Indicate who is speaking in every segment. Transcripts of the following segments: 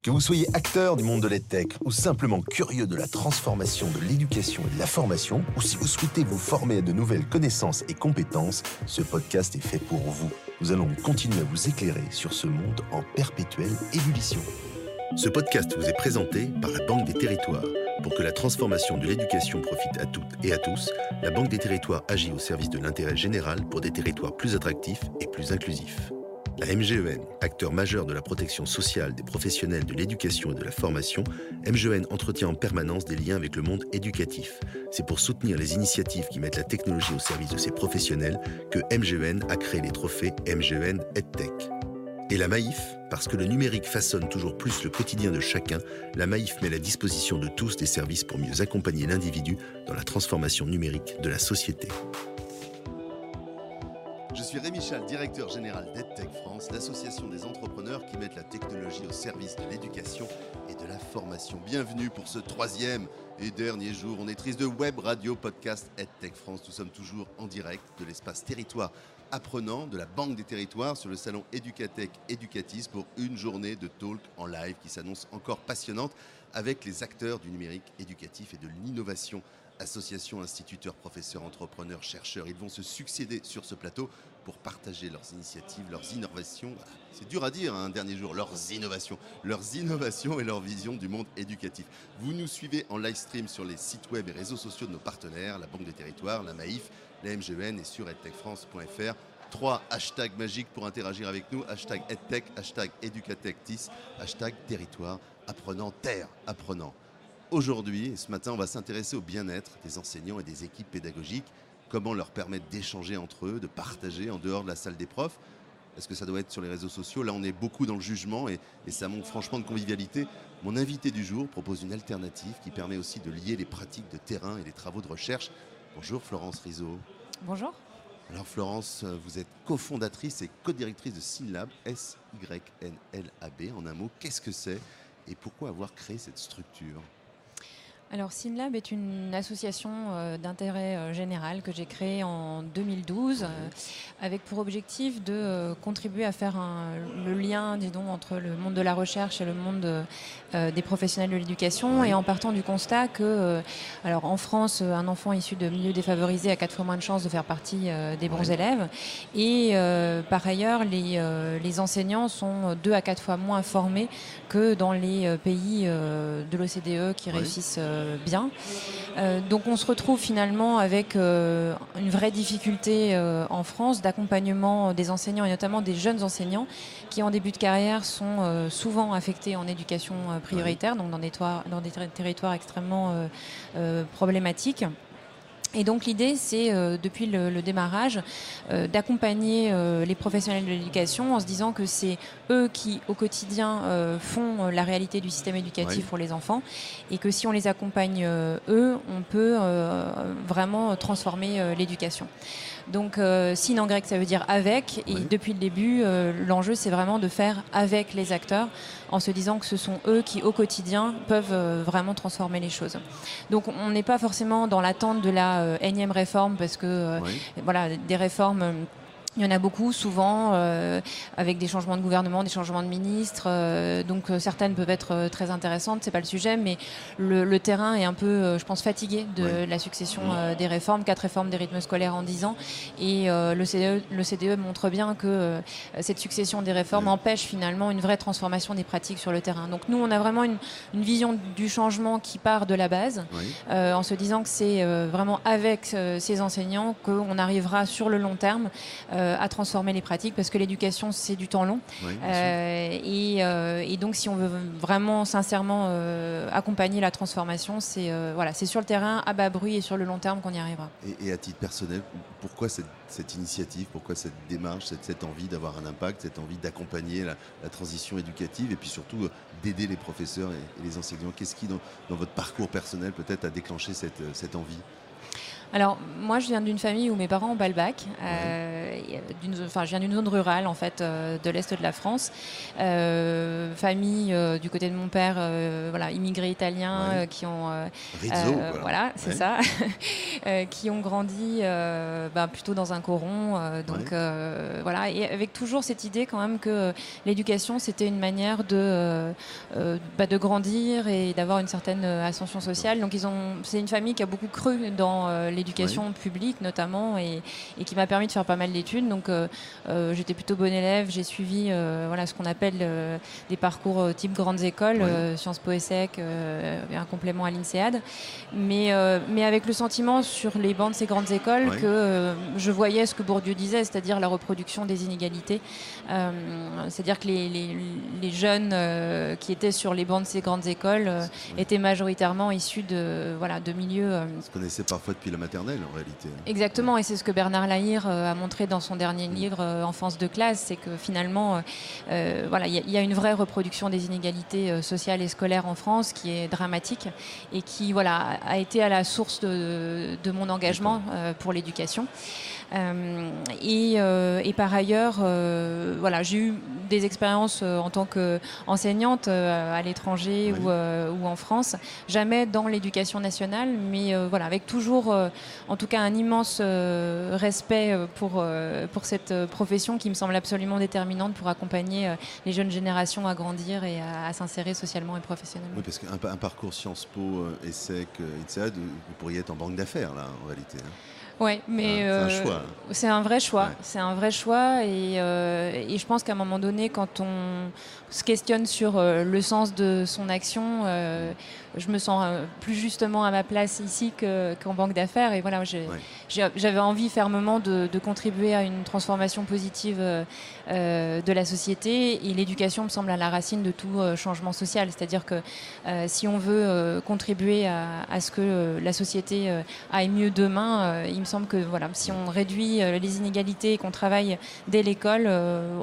Speaker 1: Que vous soyez acteur du monde de l'EdTech ou simplement curieux de la transformation de l'éducation et de la formation, ou si vous souhaitez vous former à de nouvelles connaissances et compétences, ce podcast est fait pour vous. Nous allons continuer à vous éclairer sur ce monde en perpétuelle ébullition. Ce podcast vous est présenté par la Banque des Territoires. Pour que la transformation de l'éducation profite à toutes et à tous, la Banque des Territoires agit au service de l'intérêt général pour des territoires plus attractifs et plus inclusifs. La MGEN, acteur majeur de la protection sociale des professionnels de l'éducation et de la formation, MGEN entretient en permanence des liens avec le monde éducatif. C'est pour soutenir les initiatives qui mettent la technologie au service de ces professionnels que MGEN a créé les trophées MGEN EdTech. Et la Maïf, parce que le numérique façonne toujours plus le quotidien de chacun, la Maïf met à la disposition de tous des services pour mieux accompagner l'individu dans la transformation numérique de la société. Je suis Rémi Chal, directeur général d'EdTech France, l'association des entrepreneurs qui mettent la technologie au service de l'éducation et de la formation. Bienvenue pour ce 3e et dernier jour. On est triste de Web Radio Podcast EdTech France. Nous sommes toujours en direct de l'espace territoire apprenant de la Banque des Territoires sur le salon Educatech Educatis pour une journée de talk en live qui s'annonce encore passionnante avec les acteurs du numérique éducatif et de l'innovation. Associations, instituteurs, professeurs, entrepreneurs, chercheurs, ils vont se succéder sur ce plateau pour partager leurs initiatives, leurs innovations. C'est dur à dire, un dernier jour, leurs innovations et leur vision du monde éducatif. Vous nous suivez en live stream sur les sites web et réseaux sociaux de nos partenaires, la Banque des Territoires, la Maïf, la MGEN et sur edtechfrance.fr. 3 hashtags magiques pour interagir avec nous, hashtag EdTech, hashtag Educatech10, hashtag Territoire Apprenant, Terre Apprenant. Aujourd'hui, et ce matin, on va s'intéresser au bien-être des enseignants et des équipes pédagogiques. Comment leur permettre d'échanger entre eux, de partager en dehors de la salle des profs. Est-ce que ça doit être sur les réseaux sociaux? Là, on est beaucoup dans le jugement et ça manque franchement de convivialité. Mon invité du jour propose une alternative qui permet aussi de lier les pratiques de terrain et les travaux de recherche. Bonjour Florence Rizzo.
Speaker 2: Bonjour.
Speaker 1: Alors Florence, vous êtes cofondatrice et co-directrice de SynLab, SYNLAB en un mot. Qu'est-ce que c'est et pourquoi avoir créé cette structure ?
Speaker 2: Alors SynLab est une association d'intérêt général que j'ai créée en 2012 avec pour objectif de contribuer à faire le lien entre le monde de la recherche et le monde des professionnels de l'éducation et en partant du constat que alors en France, un enfant issu de milieux défavorisés a 4 fois moins de chances de faire partie des bons élèves et par ailleurs les enseignants sont 2 à 4 fois moins formés que dans les pays de l'OCDE qui réussissent bien. Donc on se retrouve finalement avec une vraie difficulté en France d'accompagnement des enseignants et notamment des jeunes enseignants qui en début de carrière sont souvent affectés en éducation prioritaire, donc dans des territoires extrêmement problématiques. Et donc l'idée, c'est depuis le démarrage d'accompagner les professionnels de l'éducation en se disant que c'est eux qui, au quotidien, font la réalité du système éducatif pour les enfants et que si on les accompagne eux, on peut vraiment transformer l'éducation. Donc syn en grec, ça veut dire avec et depuis le début, l'enjeu, c'est vraiment de faire avec les acteurs en se disant que ce sont eux qui, au quotidien, peuvent vraiment transformer les choses. Donc on n'est pas forcément dans l'attente de la énième réforme parce que des réformes... Il y en a beaucoup, souvent, avec des changements de gouvernement, des changements de ministres. Donc certaines peuvent être très intéressantes, c'est pas le sujet, mais le terrain est un peu, je pense, fatigué de la succession des réformes. 4 réformes des rythmes scolaires en 10 ans. Et le CDE montre bien que cette succession des réformes empêche finalement une vraie transformation des pratiques sur le terrain. Donc nous, on a vraiment une vision du changement qui part de la base, en se disant que c'est vraiment avec ces enseignants qu'on arrivera sur le long terme à transformer les pratiques parce que l'éducation c'est du temps long et donc si on veut vraiment sincèrement accompagner la transformation c'est sur le terrain à bas bruit et sur le long terme qu'on y arrivera.
Speaker 1: Et à titre personnel, pourquoi cette initiative, pourquoi cette démarche, cette envie d'avoir un impact, cette envie d'accompagner la transition éducative et puis surtout d'aider les professeurs et les enseignants? Qu'est-ce qui dans votre parcours personnel peut-être a déclenché cette envie?
Speaker 2: Alors, moi, je viens d'une famille où mes parents ont pas le bac. Je viens d'une zone rurale, en fait, de l'Est de la France. Famille du côté de mon père, immigrés italiens qui ont...
Speaker 1: Rizzo,
Speaker 2: voilà, c'est ça. Qui ont grandi plutôt dans un coron. Et avec toujours cette idée quand même que l'éducation, c'était une manière de grandir et d'avoir une certaine ascension sociale. Donc, c'est une famille qui a beaucoup cru dans l'éducation publique notamment et qui m'a permis de faire pas mal d'études. Donc j'étais plutôt bonne élève, j'ai suivi ce qu'on appelle des parcours type grandes écoles, Sciences Po ESSEC, un complément à l'INSEAD, mais avec le sentiment sur les bancs de ces grandes écoles que je voyais ce que Bourdieu disait, c'est-à-dire la reproduction des inégalités. C'est-à-dire que les jeunes qui étaient sur les bancs de ces grandes écoles étaient majoritairement issus de milieux...
Speaker 1: Se connaissaient parfois depuis la maternelle en réalité.
Speaker 2: Exactement, et c'est ce que Bernard Lahire a montré dans son dernier livre Enfance de classe, c'est que finalement il y a une vraie reproduction des inégalités sociales et scolaires en France qui est dramatique et qui a été à la source de mon engagement pour l'éducation. Et par ailleurs, j'ai eu des expériences en tant qu'enseignante à l'étranger ou en France, jamais dans l'éducation nationale, mais avec toujours, en tout cas, un immense respect pour cette profession qui me semble absolument déterminante pour accompagner les jeunes générations à grandir et à s'insérer socialement et professionnellement.
Speaker 1: Oui, parce qu'un parcours Sciences Po, ESSEC, INSEAD, vous pourriez être en banque d'affaires là, en réalité.
Speaker 2: Oui, mais
Speaker 1: c'est un choix.
Speaker 2: C'est un vrai choix.
Speaker 1: Ouais.
Speaker 2: C'est un vrai choix et je pense qu'à un moment donné, quand on se questionne sur le sens de son action, je me sens plus justement à ma place ici qu'en banque d'affaires. Et voilà, j'avais envie fermement de contribuer à une transformation positive de la société. Et l'éducation me semble à la racine de tout changement social. C'est-à-dire que si on veut contribuer à ce que la société aille mieux demain, il me semble que si on réduit les inégalités et qu'on travaille dès l'école,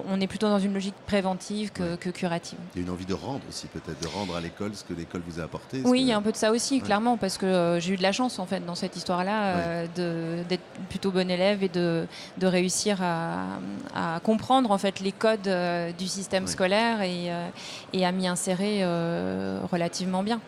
Speaker 2: on est plutôt dans une logique préventive que curative.
Speaker 1: Il y a une envie de rendre aussi, peut-être, de rendre à l'école ce que l'école vous a apporté.
Speaker 2: Oui, il y a un peu de ça aussi, clairement, parce que j'ai eu de la chance en fait dans cette histoire-là d'être plutôt bonne élève et de réussir à comprendre en fait les codes du système scolaire et à m'y insérer relativement bien.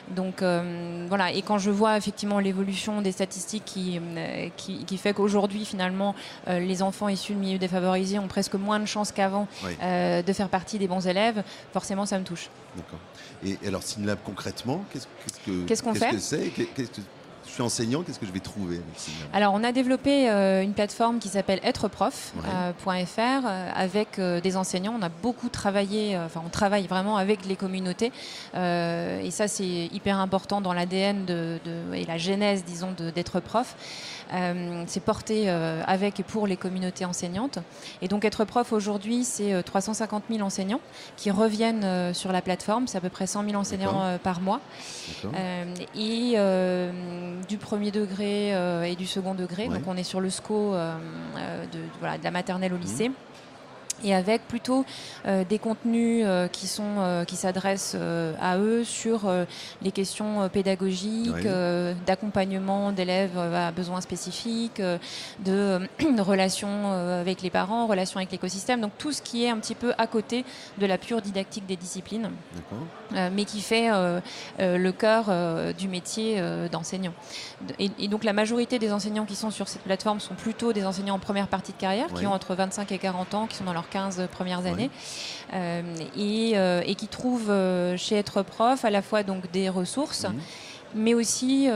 Speaker 2: Donc et quand je vois effectivement l'évolution des statistiques qui fait qu'aujourd'hui finalement les enfants issus de milieux défavorisés ont presque moins de chances qu'avant de faire partie des bons élèves, forcément ça me touche.
Speaker 1: D'accord. Et alors SynLab concrètement,
Speaker 2: qu'est-ce qu'on fait ?
Speaker 1: Je suis enseignant, qu'est-ce que je vais trouver avec SynLab ?
Speaker 2: Alors on a développé une plateforme qui s'appelle êtreprof.fr avec des enseignants. On a beaucoup travaillé, on travaille vraiment avec les communautés et ça c'est hyper important dans l'ADN et la genèse disons d'être prof. C'est porté avec et pour les communautés enseignantes. Et donc être prof aujourd'hui, c'est 350 000 enseignants qui reviennent sur la plateforme. C'est à peu près 100 000 enseignants par mois. Et du premier degré et du second degré. Donc on est sur le SCO de la maternelle au lycée. Et avec plutôt des contenus qui s'adressent à eux sur les questions pédagogiques, d'accompagnement d'élèves à besoins spécifiques, de relations avec les parents, relations avec l'écosystème, donc tout ce qui est un petit peu à côté de la pure didactique des disciplines, mais qui fait le cœur du métier d'enseignant. Et donc la majorité des enseignants qui sont sur cette plateforme sont plutôt des enseignants en première partie de carrière, qui ont entre 25 et 40 ans, qui sont dans leur 15 premières années et qui trouvent chez Être Prof à la fois donc des ressources mais aussi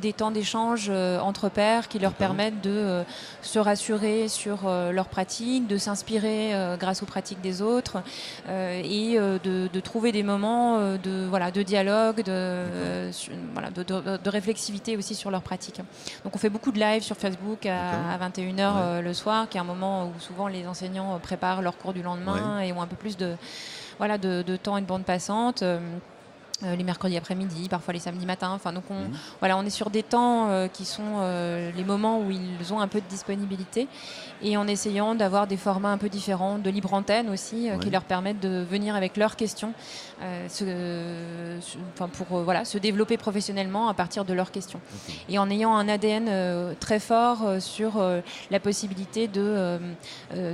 Speaker 2: des temps d'échange entre pairs qui leur permettent de se rassurer sur leurs pratiques, de s'inspirer grâce aux pratiques des autres et de trouver des moments de dialogue, de réflexivité aussi sur leurs pratiques. Donc on fait beaucoup de live sur Facebook à 21h le soir, qui est un moment où souvent les enseignants préparent leur cours du lendemain et ont un peu plus de temps et de bande passante. les mercredis après-midi, parfois les samedis matins. Enfin, donc on est sur des temps qui sont les moments où ils ont un peu de disponibilité, et en essayant d'avoir des formats un peu différents, de libre antenne aussi, qui leur permettent de venir avec leurs questions, se développer professionnellement à partir de leurs questions. Et en ayant un ADN très fort sur la possibilité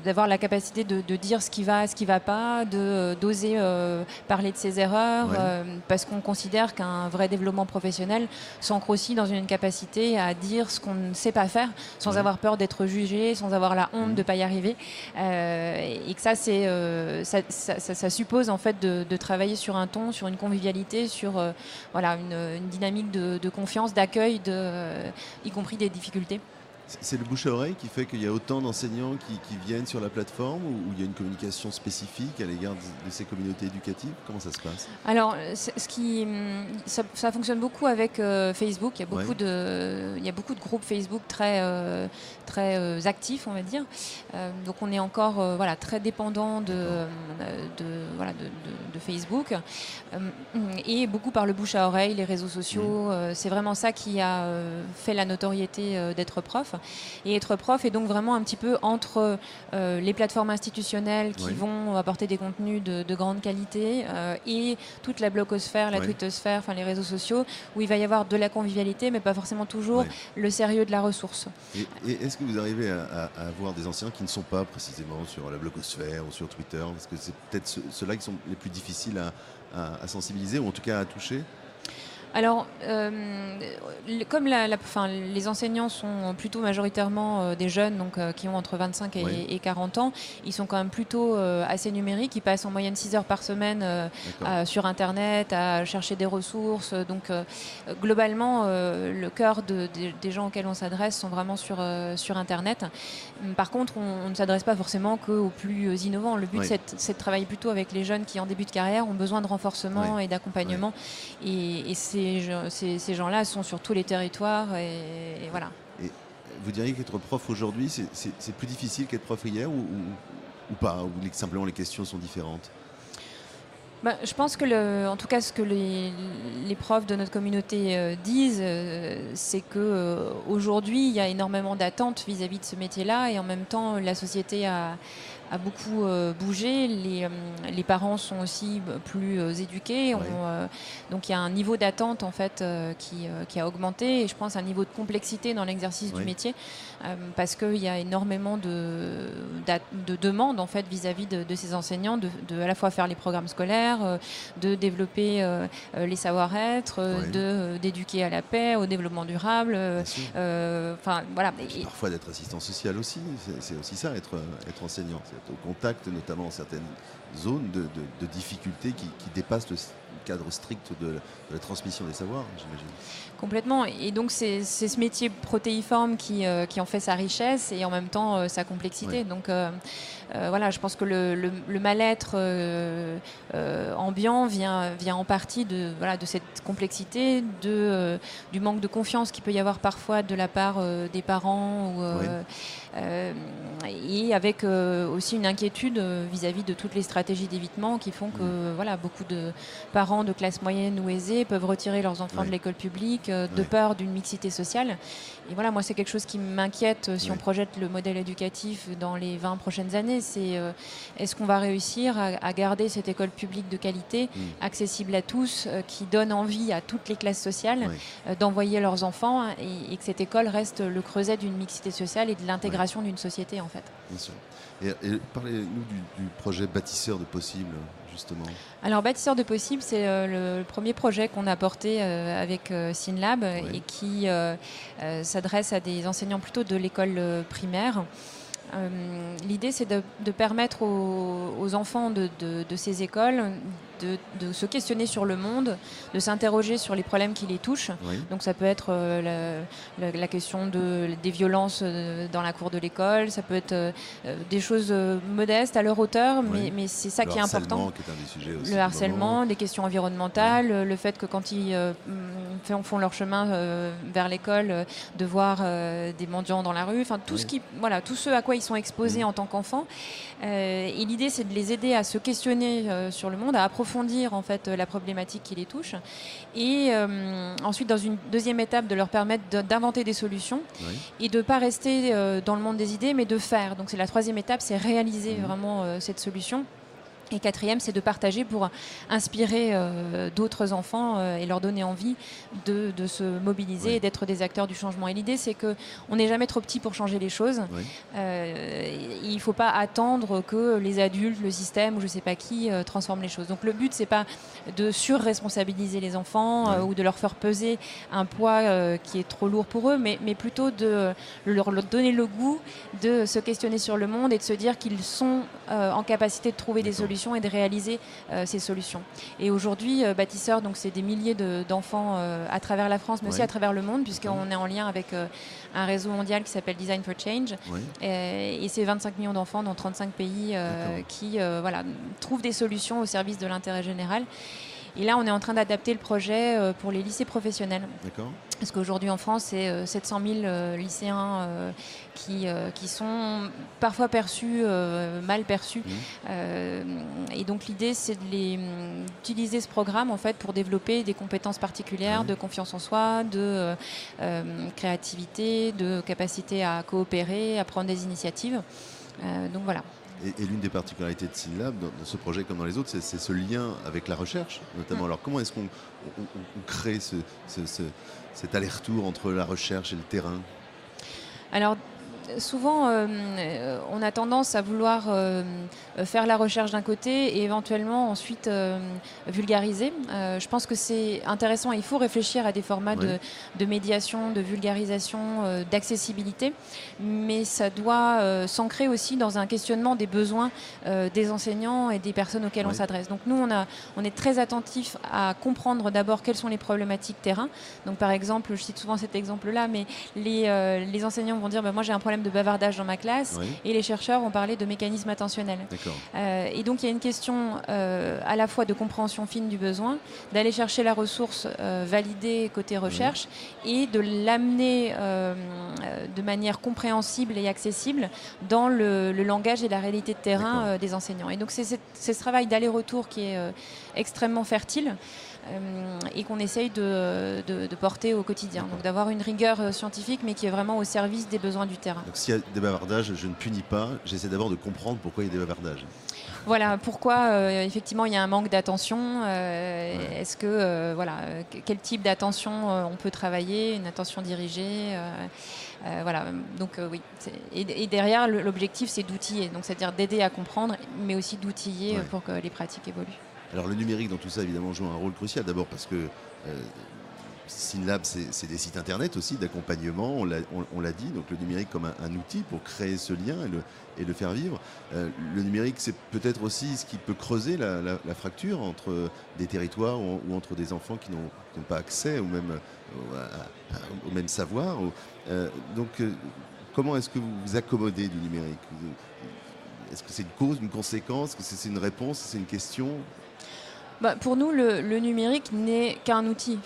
Speaker 2: d'avoir la capacité de dire ce qui va pas, d'oser parler de ses erreurs, parce qu'on considère qu'un vrai développement professionnel s'ancre aussi dans une capacité à dire ce qu'on ne sait pas faire sans avoir peur d'être jugé, sans avoir la honte de ne pas y arriver, et que ça suppose en fait de travailler sur un ton, sur une convivialité, sur une dynamique de confiance, d'accueil, y compris des difficultés.
Speaker 1: C'est le bouche à oreille qui fait qu'il y a autant d'enseignants qui viennent sur la plateforme, ou il y a une communication spécifique à l'égard de ces communautés éducatives? Comment ça se passe?
Speaker 2: Alors, ça fonctionne beaucoup avec Facebook. Il y a beaucoup de groupes Facebook très actifs, on va dire. Donc, on est encore très dépendant de Facebook, et beaucoup par le bouche à oreille, les réseaux sociaux. C'est vraiment ça qui a fait la notoriété d'être prof. Et être prof est donc vraiment un petit peu entre les plateformes institutionnelles qui vont apporter des contenus de grande qualité et toute la blogosphère, la twittosphère, enfin les réseaux sociaux, où il va y avoir de la convivialité, mais pas forcément toujours le sérieux de la ressource.
Speaker 1: Et est-ce que vous arrivez à avoir des enseignants qui ne sont pas précisément sur la blogosphère ou sur Twitter? Parce que c'est peut-être ceux-là qui sont les plus difficiles à sensibiliser, ou en tout cas à toucher.
Speaker 2: Alors, comme les enseignants sont plutôt majoritairement des jeunes, donc qui ont entre 25 et 40 ans, ils sont quand même plutôt assez numériques. Ils passent en moyenne 6 heures par semaine sur Internet, à chercher des ressources. Donc, globalement, le cœur des gens auxquels on s'adresse sont vraiment sur Internet. Par contre, on ne s'adresse pas forcément qu'aux plus innovants. Le but, c'est de travailler plutôt avec les jeunes qui, en début de carrière, ont besoin de renforcement et d'accompagnement. Et ces gens-là sont sur tous les territoires, et voilà. Et
Speaker 1: vous diriez qu'être prof aujourd'hui, c'est plus difficile qu'être prof hier, ou pas, ou simplement les questions sont différentes?
Speaker 2: Je pense que, en tout cas, ce que les profs de notre communauté disent, c'est qu'aujourd'hui, il y a énormément d'attentes vis-à-vis de ce métier-là, et en même temps, la société a beaucoup bougé. Les parents sont aussi plus éduqués. Donc il y a un niveau d'attente en fait qui a augmenté, et je pense un niveau de complexité dans l'exercice du métier, parce qu'il y a énormément de demandes en fait vis-à-vis de ces enseignants, de à la fois faire les programmes scolaires, de développer les savoir-être, d'éduquer à la paix, au développement durable. Voilà.
Speaker 1: Et parfois d'être assistant social aussi, c'est aussi ça, être enseignant. Au contact, notamment dans certaines zones de difficultés qui dépassent le cadre strict de la transmission des savoirs, j'imagine.
Speaker 2: Complètement. Et donc, c'est ce métier protéiforme qui en fait sa richesse, et en même temps sa complexité. Donc, je pense que le mal-être ambiant vient en partie de cette complexité, du manque de confiance qu'il peut y avoir parfois de la part des parents, et avec aussi une inquiétude vis-à-vis de toutes les stratégies d'évitement qui font que beaucoup de parents de classe moyenne ou aisée peuvent retirer leurs enfants de l'école publique de peur d'une mixité sociale. Et voilà, moi, c'est quelque chose qui m'inquiète si on projette le modèle éducatif dans les 20 prochaines années. C'est est-ce qu'on va réussir à garder cette école publique de qualité, accessible à tous, qui donne envie à toutes les classes sociales d'envoyer leurs enfants, et que cette école reste le creuset d'une mixité sociale et de l'intégration d'une société, en fait.
Speaker 1: Bien sûr. Et parlez-nous du projet Bâtisseurs de possibles, justement.
Speaker 2: Alors, Bâtisseurs de possibles, c'est le premier projet qu'on a porté avec SynLab, et qui s'adresse à des enseignants plutôt de l'école primaire. L'idée, c'est de permettre aux enfants de ces écoles de se questionner sur le monde, de s'interroger sur les problèmes qui les touchent. Donc ça peut être la question des violences dans la cour de l'école, ça peut être des choses modestes à leur hauteur, mais c'est ça qui est important.
Speaker 1: Qui est un des sujets aussi,
Speaker 2: le harcèlement, des questions environnementales, le fait que quand ils font leur chemin vers l'école, de voir des mendiants dans la rue, enfin tout tout ce à quoi ils sont exposés en tant qu'enfants. Et l'idée, c'est de les aider à se questionner sur le monde, à approfondir en fait la problématique qui les touche, et ensuite dans une deuxième étape de leur permettre d'inventer des solutions et de ne pas rester dans le monde des idées, mais de faire. Donc c'est la troisième étape, c'est réaliser vraiment cette solution. Et quatrième, c'est de partager pour inspirer d'autres enfants et leur donner envie de se mobiliser et d'être des acteurs du changement. Et l'idée, c'est qu'on n'est jamais trop petit pour changer les choses. Il ne faut pas attendre que les adultes, le système ou je ne sais pas qui transforment les choses. Donc le but, c'est pas de surresponsabiliser les enfants ou de leur faire peser un poids qui est trop lourd pour eux, mais plutôt de leur donner le goût de se questionner sur le monde et de se dire qu'ils sont en capacité de trouver des solutions et de réaliser ces solutions. Et aujourd'hui, Bâtisseurs, donc c'est des milliers d'enfants à travers la France, mais aussi à travers le monde, puisqu'on est en lien avec un réseau mondial qui s'appelle Design for Change. Et c'est 25 millions d'enfants dans 35 pays qui trouvent des solutions au service de l'intérêt général. Et là, on est en train d'adapter le projet pour les lycées professionnels. D'accord. Parce qu'aujourd'hui, en France, c'est 700 000 lycéens qui sont parfois perçus, mal perçus. Et donc, l'idée, c'est d'utiliser ce programme en fait, pour développer des compétences particulières de confiance en soi, de créativité, de capacité à coopérer, à prendre des initiatives. Donc, voilà.
Speaker 1: Et l'une des particularités de SynLab, dans ce projet comme dans les autres, c'est ce lien avec la recherche, notamment. Alors, comment est-ce qu'on crée cet aller-retour entre la recherche et le terrain ?
Speaker 2: Alors, souvent, on a tendance à vouloir faire la recherche d'un côté et éventuellement ensuite vulgariser. Je pense que c'est intéressant et il faut réfléchir à des formats de médiation, de vulgarisation, d'accessibilité, mais ça doit s'ancrer aussi dans un questionnement des besoins des enseignants et des personnes auxquelles on s'adresse. Donc nous, on est très attentifs à comprendre d'abord quelles sont les problématiques terrain. Donc par exemple, je cite souvent cet exemple-là, mais les enseignants vont dire moi j'ai un problème de bavardage dans ma classe et les chercheurs vont parler de mécanismes attentionnels. Et donc il y a une question à la fois de compréhension fine du besoin, d'aller chercher la ressource validée côté recherche et de l'amener de manière compréhensible et accessible dans le langage et la réalité de terrain des enseignants. Et donc c'est ce travail d'aller-retour qui est extrêmement fertile. Et qu'on essaye de porter au quotidien. Donc d'avoir une rigueur scientifique, mais qui est vraiment au service des besoins du terrain.
Speaker 1: Donc s'il y a des bavardages, je ne punis pas, j'essaie d'abord de comprendre pourquoi il y a des bavardages.
Speaker 2: Voilà, pourquoi effectivement il y a un manque d'attention. Est-ce que, quel type d'attention on peut travailler, une attention dirigée voilà, donc oui. Et derrière, l'objectif, c'est d'outiller, donc c'est-à-dire d'aider à comprendre, mais aussi d'outiller pour que les pratiques évoluent.
Speaker 1: Alors le numérique dans tout ça évidemment joue un rôle crucial, d'abord parce que SynLab c'est des sites internet aussi d'accompagnement, on l'a dit, donc le numérique comme un outil pour créer ce lien et le faire vivre. Le numérique c'est peut-être aussi ce qui peut creuser la fracture entre des territoires ou entre des enfants qui n'ont pas accès ou même au même savoir. Donc comment est-ce que vous vous accommodez du numérique ? Est-ce que c'est une cause, une conséquence ? Est-ce que c'est une réponse ? C'est une question ?
Speaker 2: Pour nous, le numérique n'est qu'un outil.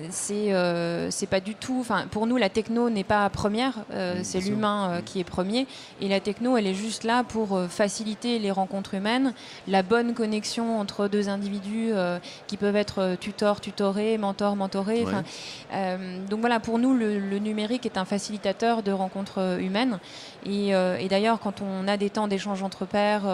Speaker 2: C'est pas du tout. Pour nous, la techno n'est pas première. C'est l'humain qui est premier. Et la techno, elle est juste là pour faciliter les rencontres humaines, la bonne connexion entre deux individus qui peuvent être tutorés, mentorés. Donc voilà, pour nous, le numérique est un facilitateur de rencontres humaines. Et d'ailleurs, quand on a des temps d'échange entre pairs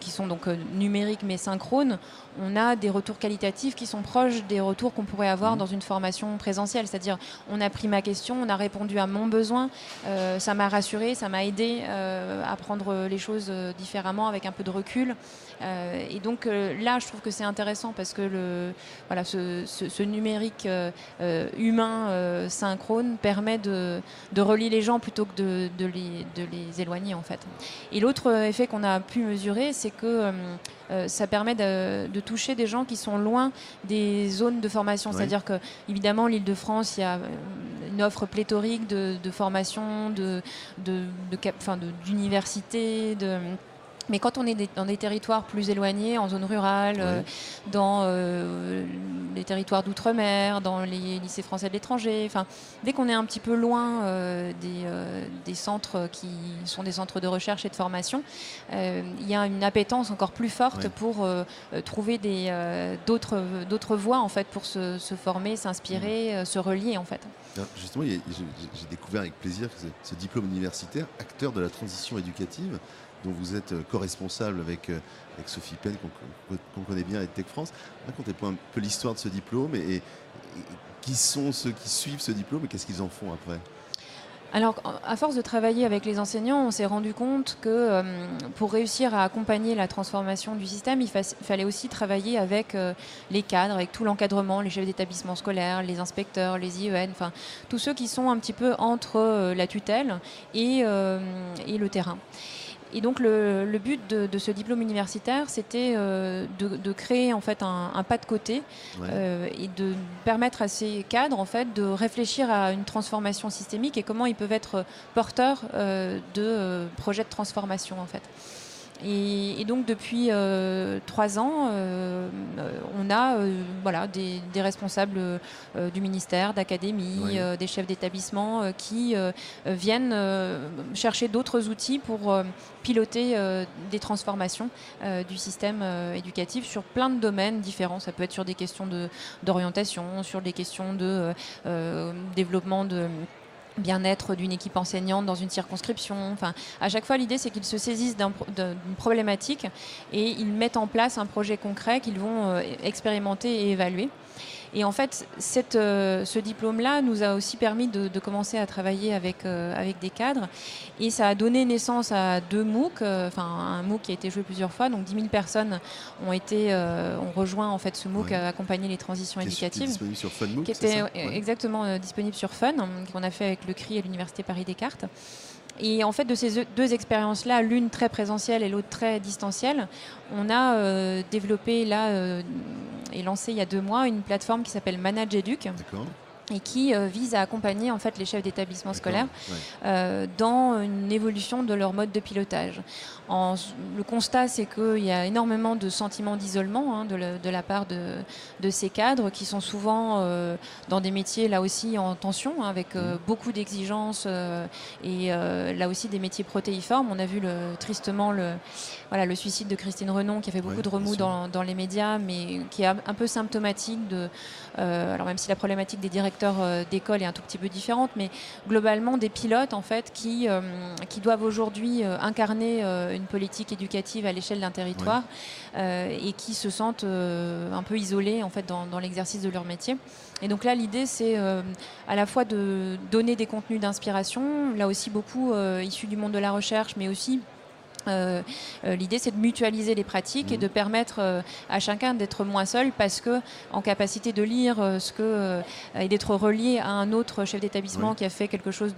Speaker 2: qui sont donc numériques mais synchrones, on a des retours qualitatifs qui sont proches des retours qu'on pourrait avoir dans une formation présentielle. C'est-à-dire, on a pris ma question, on a répondu à mon besoin, ça m'a rassuré, ça m'a aidé à prendre les choses différemment, avec un peu de recul. Et donc là, je trouve que c'est intéressant parce que ce numérique humain synchrone permet de relier les gens plutôt que de les éloigner, en fait. Et l'autre effet qu'on a pu mesurer, c'est que ça permet de toucher des gens qui sont loin des zones de formation. C'est-à-dire que, évidemment, l'Île-de-France, il y a une offre pléthorique de formation, d'universités, Mais quand on est dans des territoires plus éloignés, en zone rurale, dans les territoires d'outre-mer, dans les lycées français de l'étranger, enfin, dès qu'on est un petit peu loin des centres qui sont des centres de recherche et de formation, il y a une appétence encore plus forte pour trouver d'autres voies en fait, pour se former, s'inspirer, se relier en fait.
Speaker 1: Alors, justement, j'ai découvert avec plaisir que ce diplôme universitaire, acteur de la transition éducative, dont vous êtes co-responsable avec Sophie Penn, qu'on connaît bien, et Tech France. Racontez-moi un peu l'histoire de ce diplôme et qui sont ceux qui suivent ce diplôme et qu'est-ce qu'ils en font après?
Speaker 2: Alors, à force de travailler avec les enseignants, on s'est rendu compte que pour réussir à accompagner la transformation du système, il fallait aussi travailler avec les cadres, avec tout l'encadrement, les chefs d'établissement scolaire, les inspecteurs, les IEN, enfin tous ceux qui sont un petit peu entre la tutelle et le terrain. Et donc le but de ce diplôme universitaire, c'était de créer en fait un pas de côté et de permettre à ces cadres en fait de réfléchir à une transformation systémique et comment ils peuvent être porteurs de projets de transformation en fait. Et donc depuis 3 ans, on a des responsables du ministère, d'académie, des chefs d'établissement qui viennent chercher d'autres outils pour piloter des transformations du système éducatif sur plein de domaines différents. Ça peut être sur des questions d'orientation, sur des questions de développement de bien-être d'une équipe enseignante dans une circonscription. Enfin, à chaque fois, l'idée, c'est qu'ils se saisissent d'une problématique et ils mettent en place un projet concret qu'ils vont expérimenter et évaluer. Et en fait, ce diplôme-là nous a aussi permis de commencer à travailler avec des cadres. Et ça a donné naissance à 2 MOOC, un MOOC qui a été joué plusieurs fois. Donc 10 000 personnes ont rejoint en fait, ce MOOC à accompagner les transitions éducatives.
Speaker 1: Qui est disponible sur FunMOOC,
Speaker 2: qui était exactement disponible sur Fun, qu'on a fait avec le CRI et l'Université Paris-Descartes. Et en fait, de ces 2 expériences-là, l'une très présentielle et l'autre très distancielle, on a développé et lancé il y a 2 mois une plateforme qui s'appelle ManageEduc.
Speaker 1: D'accord.
Speaker 2: Et qui vise à accompagner en fait, les chefs d'établissement scolaire dans une évolution de leur mode de pilotage. Le constat, c'est qu'il y a énormément de sentiments d'isolement de la part de ces cadres qui sont souvent dans des métiers là aussi en tension, avec beaucoup d'exigences et là aussi des métiers protéiformes. On a vu tristement le suicide de Christine Renon qui a fait beaucoup de remous dans les médias, mais qui est un peu symptomatique alors même si la problématique des directeurs d'école est un tout petit peu différente, mais globalement des pilotes en fait qui doivent aujourd'hui incarner une politique éducative à l'échelle d'un territoire et qui se sentent un peu isolés en fait dans l'exercice de leur métier. Et donc là, l'idée, c'est à la fois de donner des contenus d'inspiration, là aussi beaucoup issus du monde de la recherche, mais aussi l'idée, c'est de mutualiser les pratiques et de permettre à chacun d'être moins seul parce que en capacité de lire et d'être relié à un autre chef d'établissement qui a fait quelque chose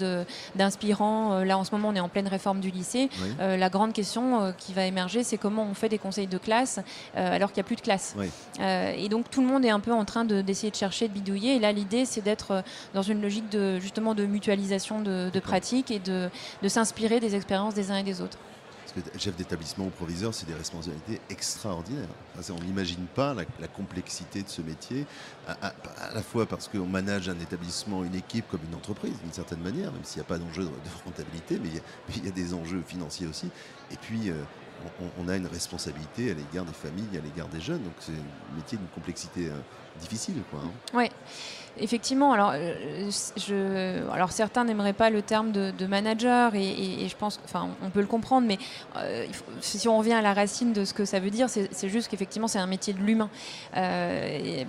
Speaker 2: d'inspirant. Là, en ce moment, on est en pleine réforme du lycée. La grande question qui va émerger, c'est comment on fait des conseils de classe alors qu'il n'y a plus de classe. Et donc, tout le monde est un peu en train d'essayer de chercher, de bidouiller. Et là, l'idée, c'est d'être dans une logique justement de mutualisation de pratiques et de s'inspirer des expériences des uns et des autres.
Speaker 1: Parce que chef d'établissement ou proviseur, c'est des responsabilités extraordinaires. Enfin, on n'imagine pas la complexité de ce métier, à la fois parce qu'on manage un établissement, une équipe comme une entreprise, d'une certaine manière, même s'il n'y a pas d'enjeu de rentabilité, mais il y a des enjeux financiers aussi. Et puis, on a une responsabilité à l'égard des familles, à l'égard des jeunes. Donc, c'est un métier d'une complexité difficile, quoi.
Speaker 2: Oui. Effectivement, alors certains n'aimeraient pas le terme de manager et je pense, on peut le comprendre, mais si on revient à la racine de ce que ça veut dire, c'est juste qu'effectivement c'est un métier de l'humain,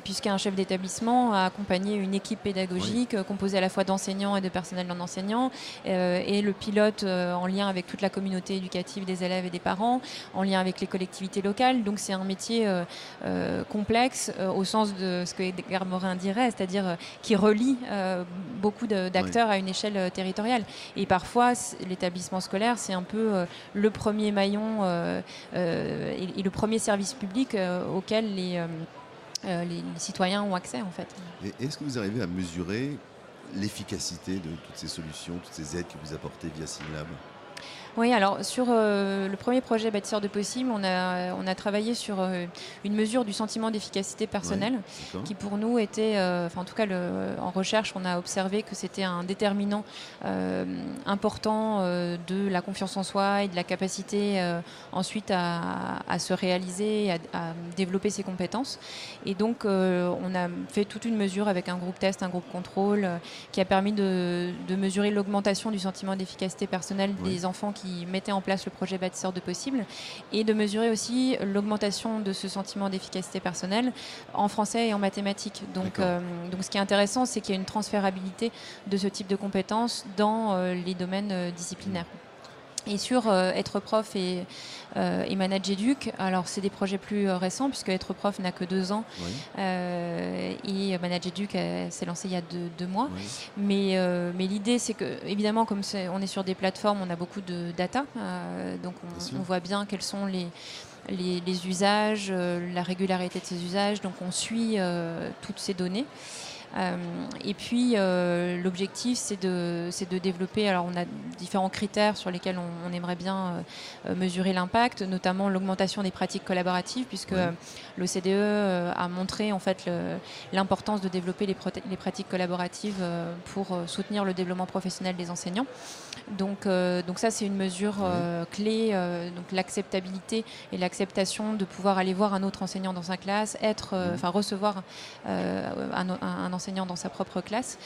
Speaker 2: puisqu'un chef d'établissement a accompagné une équipe pédagogique composée à la fois d'enseignants et de personnel non enseignants, et le pilote en lien avec toute la communauté éducative des élèves et des parents, en lien avec les collectivités locales. Donc c'est un métier complexe au sens de ce que Edgar Morin dirait, c'est-à-dire qui relie beaucoup d'acteurs à une échelle territoriale. Et parfois, l'établissement scolaire, c'est un peu le premier maillon et le premier service public auquel les citoyens ont accès, en fait.
Speaker 1: Et est-ce que vous arrivez à mesurer l'efficacité de toutes ces solutions, toutes ces aides que vous apportez via SynLab ?
Speaker 2: Oui, alors sur le premier projet Bâtisseurs de possible, on a travaillé sur une mesure du sentiment d'efficacité personnelle qui pour nous était, en tout cas en recherche, on a observé que c'était un déterminant important de la confiance en soi et de la capacité ensuite à se réaliser, à développer ses compétences. Et donc on a fait toute une mesure avec un groupe test, un groupe contrôle qui a permis de mesurer l'augmentation du sentiment d'efficacité personnelle des enfants qui mettaient en place le projet Bâtisseurs de possible et de mesurer aussi l'augmentation de ce sentiment d'efficacité personnelle en français et en mathématiques. Donc ce qui est intéressant, c'est qu'il y a une transférabilité de ce type de compétences dans les domaines disciplinaires. Et sur Être prof et Managéduc, alors c'est des projets plus récents puisque Être prof n'a que 2 ans et Managéduc s'est lancé il y a 2 mois. Mais l'idée c'est que évidemment comme on est sur des plateformes, on a beaucoup de data, donc on voit bien quels sont les usages, la régularité de ces usages, donc on suit toutes ces données. Et puis l'objectif c'est de développer, alors on a différents critères sur lesquels on aimerait bien mesurer l'impact, notamment l'augmentation des pratiques collaboratives puisque l'OCDE a montré en fait l'importance de développer les pratiques collaboratives pour soutenir le développement professionnel des enseignants. Donc ça c'est une mesure clé, donc l'acceptabilité et l'acceptation de pouvoir aller voir un autre enseignant dans sa classe, recevoir un enseignant dans sa propre classe.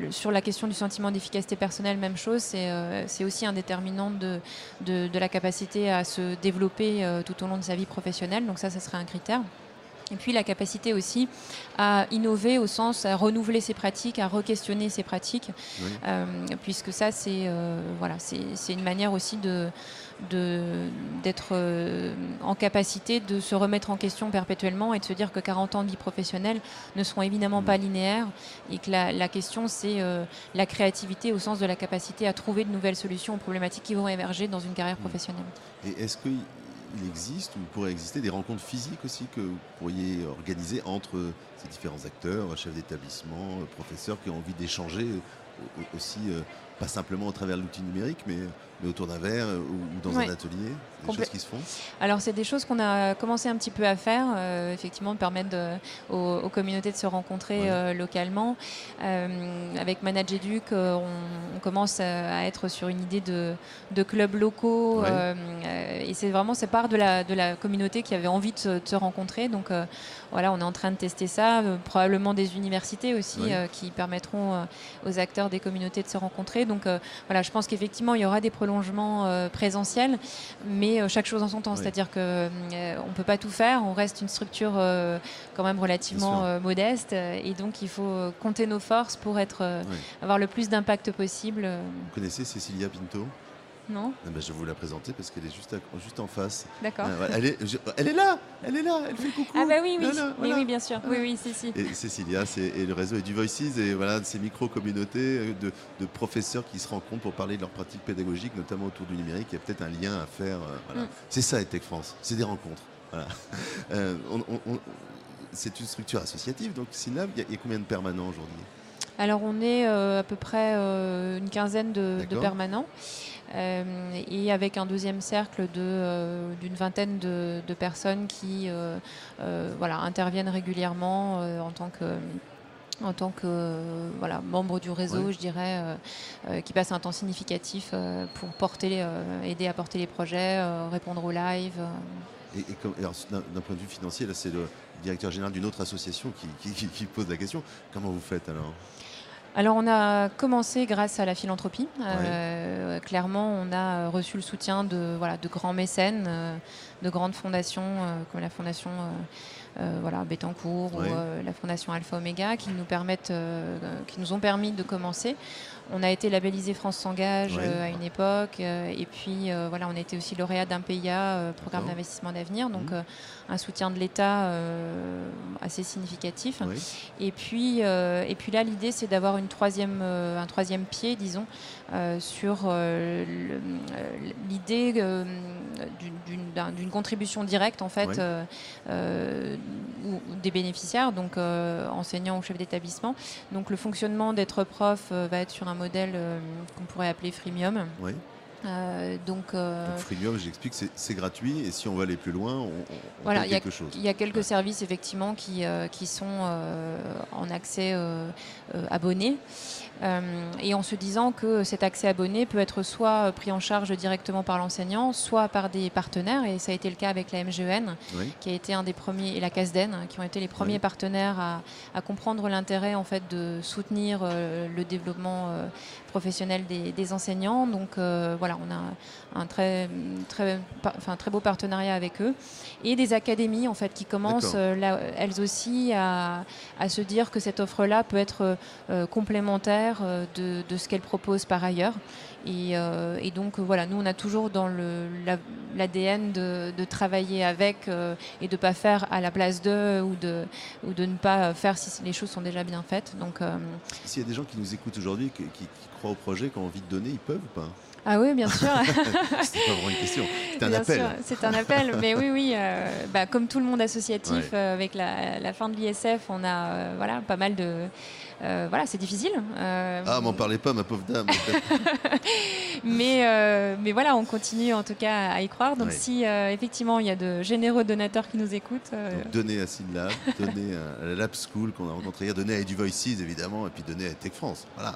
Speaker 2: Sur la question du sentiment d'efficacité personnelle, même chose, c'est aussi un déterminant de la capacité à se développer tout au long de sa vie professionnelle, donc ça serait un critère. Et puis la capacité aussi à innover au sens à renouveler ses pratiques, à re-questionner ses pratiques, puisque ça c'est une manière aussi d'être en capacité de se remettre en question perpétuellement et de se dire que 40 ans de vie professionnelle ne seront évidemment pas linéaires et que la question c'est la créativité au sens de la capacité à trouver de nouvelles solutions aux problématiques qui vont émerger dans une carrière professionnelle.
Speaker 1: Et est-ce qu'il existe ou il pourrait exister des rencontres physiques aussi que vous pourriez organiser entre ces différents acteurs, chefs d'établissement, professeurs qui ont envie d'échanger aussi, pas simplement au travers de l'outil numérique, mais autour d'un verre ou dans un atelier, des choses qui se font?
Speaker 2: Alors c'est des choses qu'on a commencé un petit peu à faire, effectivement de permettre aux communautés de se rencontrer localement. Avec Managéduc, on commence à être sur une idée de clubs locaux et c'est vraiment part de la communauté qui avait envie de se rencontrer. Donc on est en train de tester ça, probablement des universités aussi qui permettront aux acteurs des communautés de se rencontrer. Donc je pense qu'effectivement il y aura des prolongements présentiels, mais chaque chose en son temps, c'est-à-dire qu'on ne peut pas tout faire, on reste une structure quand même relativement modeste et donc il faut compter nos forces pour avoir le plus d'impact possible.
Speaker 1: Vous connaissez Cécilia Pinto?
Speaker 2: Non.
Speaker 1: Je vais vous la présenter parce qu'elle est juste en face.
Speaker 2: D'accord.
Speaker 1: Elle est là, elle fait coucou.
Speaker 2: Ah bah oui,
Speaker 1: voilà.
Speaker 2: oui, bien sûr. Oui, si.
Speaker 1: Et Cécilia, et le réseau EduVoices et de ces micro-communautés de professeurs qui se rencontrent pour parler de leurs pratiques pédagogiques, notamment autour du numérique. Il y a peut-être un lien à faire. C'est ça, EdTech France, c'est des rencontres. Voilà. C'est une structure associative, donc Synlab, il y a combien de permanents aujourd'hui?
Speaker 2: Alors on est à peu près une quinzaine de permanents. Et avec un deuxième cercle d'une vingtaine de personnes qui interviennent régulièrement en tant que membre du réseau, je dirais, qui passe un temps significatif pour aider à porter les projets, répondre aux lives.
Speaker 1: Alors, d'un point de vue financier, là, c'est le directeur général d'une autre association qui pose la question. Comment vous faites alors ?
Speaker 2: Alors on a commencé grâce à la philanthropie. Clairement, on a reçu le soutien de grands mécènes, de grandes fondations comme la fondation Bettencourt ou la fondation Alpha Omega qui nous ont permis de commencer. On a été labellisé France s'engage à une époque et puis on a été aussi lauréat d'un PIA, programme d'investissement d'avenir, donc un soutien de l'État assez significatif. Et puis là, l'idée c'est d'avoir un troisième pied, disons, sur l'idée d'une contribution directe en fait des bénéficiaires, donc enseignants ou chefs d'établissement. Donc le fonctionnement d'être prof va être sur un modèle qu'on pourrait appeler freemium.
Speaker 1: Donc freemium, j'explique, c'est gratuit et si on veut aller plus loin, on
Speaker 2: voilà,
Speaker 1: paye quelque chose.
Speaker 2: Il y a quelques services effectivement qui sont en accès abonné. Et en se disant que cet accès abonné peut être soit pris en charge directement par l'enseignant, soit par des partenaires, et ça a été le cas avec la MGEN, qui a été un des premiers, et la CASDEN, qui ont été les premiers partenaires à comprendre l'intérêt en fait de soutenir le développement professionnel des enseignants. Donc voilà, on a un très beau partenariat avec eux, et des académies en fait qui commencent elles aussi à se dire que cette offre-là peut être complémentaire de ce qu'elle propose par ailleurs. Et donc voilà, nous on a toujours dans l'ADN de travailler avec et de ne pas faire à la place d'eux ou de ne pas faire si les choses sont déjà bien faites. Donc,
Speaker 1: s'il y a des gens qui nous écoutent aujourd'hui, qui croient au projet, qui ont envie de donner, ils peuvent ou pas ?
Speaker 2: Ah oui, bien sûr.
Speaker 1: C'était pas vraiment une question, c'était un appel.
Speaker 2: Sûr, c'est un appel, mais oui, comme tout le monde associatif, avec la fin de l'ISF, on a pas mal de... c'est difficile.
Speaker 1: M'en parlez pas, ma pauvre dame.
Speaker 2: mais voilà, on continue en tout cas à y croire. Donc si effectivement il y a de généreux donateurs qui nous écoutent...
Speaker 1: Donc, donnez à SynLab, donnez à la Lab School qu'on a rencontré hier, donnez à EduVoices évidemment, et puis donnez à Tech France. Voilà.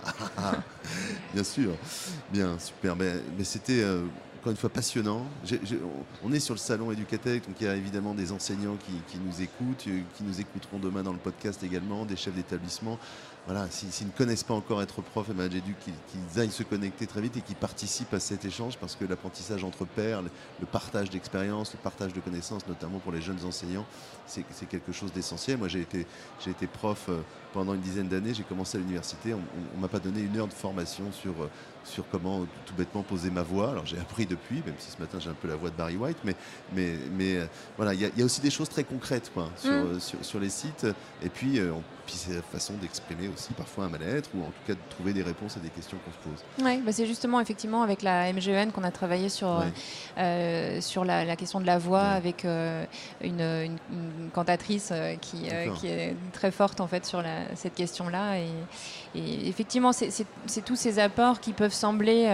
Speaker 1: Bien sûr. Bien, super. Mais c'était encore une fois passionnant. On est sur le salon Educatech, donc il y a évidemment des enseignants qui nous écoutent, qui nous écouteront demain dans le podcast également, des chefs d'établissement. Voilà, s'ils ne connaissent pas encore être prof, j'ai dû qu'ils aillent se connecter très vite et qu'ils participent à cet échange, parce que l'apprentissage entre pairs, le partage d'expériences, le partage de connaissances, notamment pour les jeunes enseignants, c'est quelque chose d'essentiel. Moi, j'ai été prof pendant une dizaine d'années. J'ai commencé à l'université. On ne m'a pas donné une heure de formation sur comment tout bêtement poser ma voix. Alors j'ai appris depuis, même si ce matin j'ai un peu la voix de Barry White, mais voilà, il y a aussi des choses très concrètes sur les sites. Et puis c'est la façon d'exprimer aussi parfois un mal-être, ou en tout cas de trouver des réponses à des questions qu'on se pose.
Speaker 2: Oui, c'est justement effectivement avec la MGEN qu'on a travaillé sur la question de la voix, avec une cantatrice qui est très forte en fait sur cette question-là. Et effectivement, c'est tous ces apports qui peuvent sembler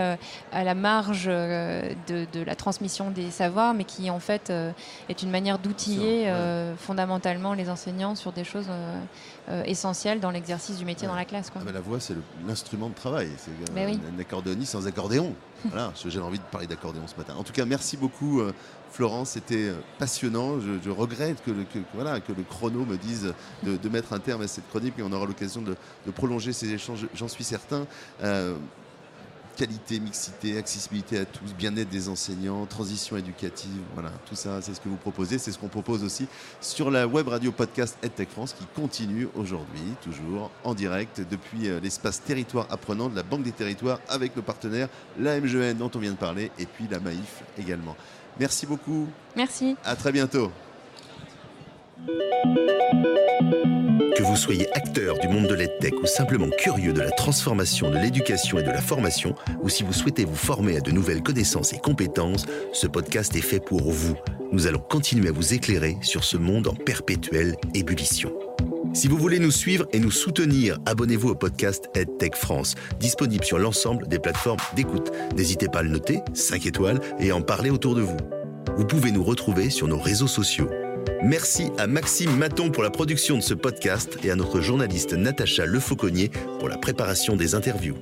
Speaker 2: à la marge de la transmission des savoirs, mais qui en fait est une manière d'outiller fondamentalement les enseignants sur des choses essentielles dans l'exercice du métier dans la classe.
Speaker 1: La voix, c'est l'instrument de travail. C'est un accordéoniste sans accordéon. Voilà, j'avais envie de parler d'accordéon ce matin. En tout cas, merci beaucoup Florence, c'était passionnant. Je regrette que le chrono me dise de mettre un terme à cette chronique, mais on aura l'occasion de prolonger ces échanges, j'en suis certain. Qualité, mixité, accessibilité à tous, bien-être des enseignants, transition éducative, voilà, tout ça, c'est ce que vous proposez, c'est ce qu'on propose aussi sur la web radio podcast EdTech France, qui continue aujourd'hui, toujours en direct depuis l'espace territoire apprenant de la Banque des Territoires, avec nos partenaires, la MGEN dont on vient de parler, et puis la Maïf également. Merci beaucoup.
Speaker 2: Merci.
Speaker 1: À très bientôt.
Speaker 3: Que vous soyez acteur du monde de l'EdTech ou simplement curieux de la transformation de l'éducation et de la formation, ou si vous souhaitez vous former à de nouvelles connaissances et compétences, ce podcast est fait pour vous. Nous allons continuer à vous éclairer sur ce monde en perpétuelle ébullition. Si vous voulez nous suivre et nous soutenir, abonnez-vous au podcast EdTech France, disponible sur l'ensemble des plateformes d'écoute. N'hésitez pas à le noter, 5 étoiles, et à en parler autour de vous. Vous pouvez nous retrouver sur nos réseaux sociaux. Merci à Maxime Maton pour la production de ce podcast et à notre journaliste Natacha Lefauconnier pour la préparation des interviews.